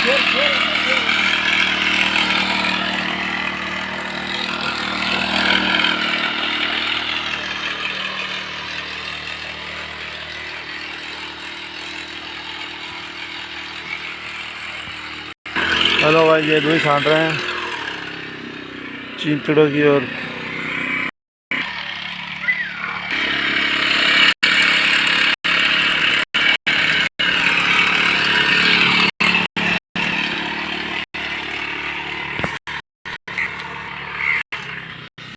hello भाई, ये भी छांट रहे हैं चींतड़ों की और